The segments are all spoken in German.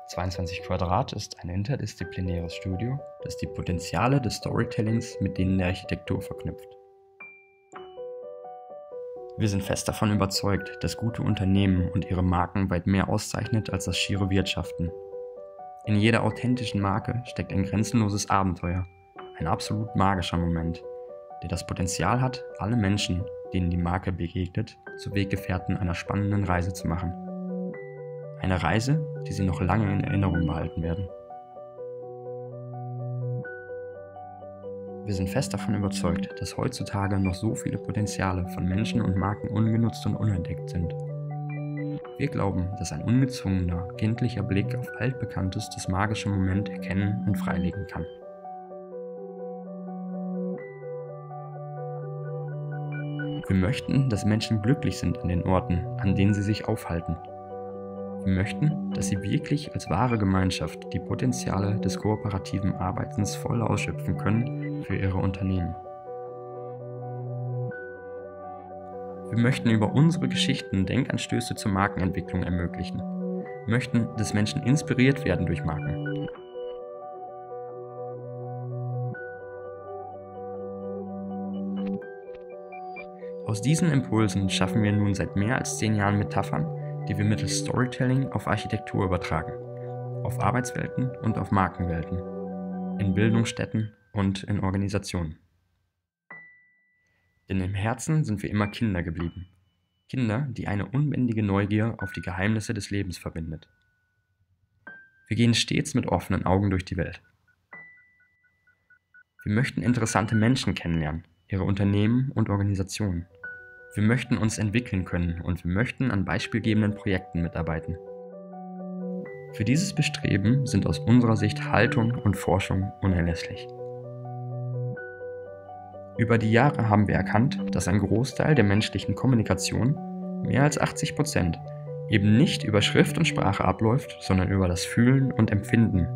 22 Quadrat ist ein interdisziplinäres Studio, das die Potenziale des Storytellings mit denen der Architektur verknüpft. Wir sind fest davon überzeugt, dass gute Unternehmen und ihre Marken weit mehr auszeichnet als das schiere Wirtschaften. In jeder authentischen Marke steckt ein grenzenloses Abenteuer, ein absolut magischer Moment, der das Potenzial hat, alle Menschen, denen die Marke begegnet, zu Weggefährten einer spannenden Reise zu machen. Eine Reise, die sie noch lange in Erinnerung behalten werden. Wir sind fest davon überzeugt, dass heutzutage noch so viele Potenziale von Menschen und Marken ungenutzt und unentdeckt sind. Wir glauben, dass ein ungezwungener, kindlicher Blick auf Altbekanntes das magische Moment erkennen und freilegen kann. Wir möchten, dass Menschen glücklich sind an den Orten, an denen sie sich aufhalten. Wir möchten, dass sie wirklich als wahre Gemeinschaft die Potenziale des kooperativen Arbeitens voll ausschöpfen können für ihre Unternehmen. Wir möchten über unsere Geschichten Denkanstöße zur Markenentwicklung ermöglichen. Wir möchten, dass Menschen inspiriert werden durch Marken. Aus diesen Impulsen schaffen wir nun seit mehr als 10 Jahren Metaphern, die wir mittels Storytelling auf Architektur übertragen, auf Arbeitswelten und auf Markenwelten, in Bildungsstätten und in Organisationen. Denn im Herzen sind wir immer Kinder geblieben. Kinder, die eine unbändige Neugier auf die Geheimnisse des Lebens verbindet. Wir gehen stets mit offenen Augen durch die Welt. Wir möchten interessante Menschen kennenlernen, ihre Unternehmen und Organisationen. Wir möchten uns entwickeln können und wir möchten an beispielgebenden Projekten mitarbeiten. Für dieses Bestreben sind aus unserer Sicht Haltung und Forschung unerlässlich. Über die Jahre haben wir erkannt, dass ein Großteil der menschlichen Kommunikation, mehr als 80%, eben nicht über Schrift und Sprache abläuft, sondern über das Fühlen und Empfinden.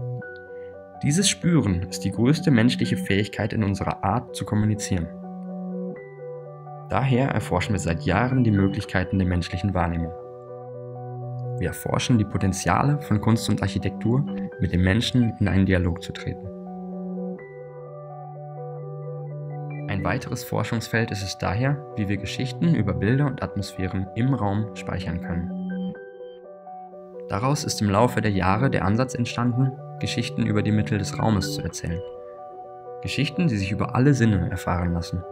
Dieses Spüren ist die größte menschliche Fähigkeit in unserer Art zu kommunizieren. Daher erforschen wir seit Jahren die Möglichkeiten der menschlichen Wahrnehmung. Wir erforschen die Potenziale von Kunst und Architektur, mit dem Menschen in einen Dialog zu treten. Ein weiteres Forschungsfeld ist es daher, wie wir Geschichten über Bilder und Atmosphären im Raum speichern können. Daraus ist im Laufe der Jahre der Ansatz entstanden, Geschichten über die Mittel des Raumes zu erzählen. Geschichten, die sich über alle Sinne erfahren lassen.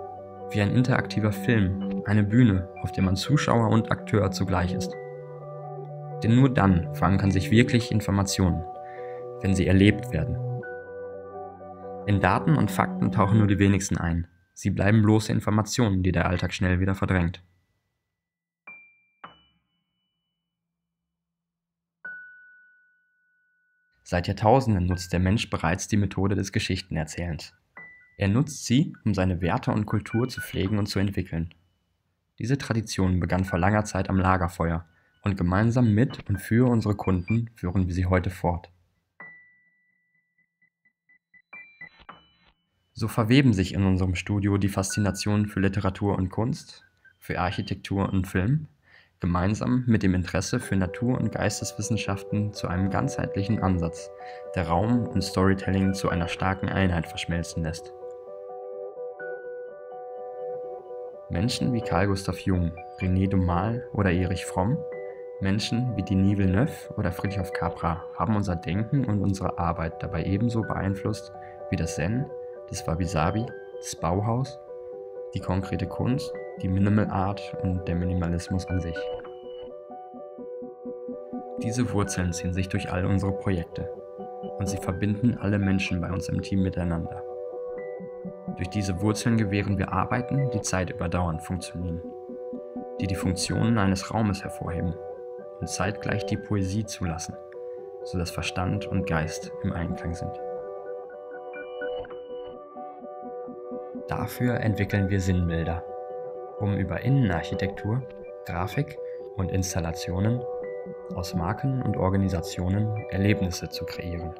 Wie ein interaktiver Film, eine Bühne, auf der man Zuschauer und Akteur zugleich ist. Denn nur dann verankern sich wirklich Informationen, wenn sie erlebt werden. In Daten und Fakten tauchen nur die wenigsten ein. Sie bleiben bloße Informationen, die der Alltag schnell wieder verdrängt. Seit Jahrtausenden nutzt der Mensch bereits die Methode des Geschichtenerzählens. Er nutzt sie, um seine Werte und Kultur zu pflegen und zu entwickeln. Diese Tradition begann vor langer Zeit am Lagerfeuer und gemeinsam mit und für unsere Kunden führen wir sie heute fort. So verweben sich in unserem Studio die Faszinationen für Literatur und Kunst, für Architektur und Film, gemeinsam mit dem Interesse für Natur- und Geisteswissenschaften zu einem ganzheitlichen Ansatz, der Raum und Storytelling zu einer starken Einheit verschmelzen lässt. Menschen wie Carl Gustav Jung, René Daumal oder Erich Fromm, Menschen wie Denis Villeneuve oder Fritjof Capra haben unser Denken und unsere Arbeit dabei ebenso beeinflusst wie das Zen, das Wabi-Sabi, das Bauhaus, die konkrete Kunst, die Minimal Art und der Minimalismus an sich. Diese Wurzeln ziehen sich durch all unsere Projekte und sie verbinden alle Menschen bei uns im Team miteinander. Durch diese Wurzeln gewähren wir Arbeiten, die zeitüberdauernd funktionieren, die die Funktionen eines Raumes hervorheben und zeitgleich die Poesie zulassen, sodass Verstand und Geist im Einklang sind. Dafür entwickeln wir Sinnbilder, um über Innenarchitektur, Grafik und Installationen aus Marken und Organisationen Erlebnisse zu kreieren.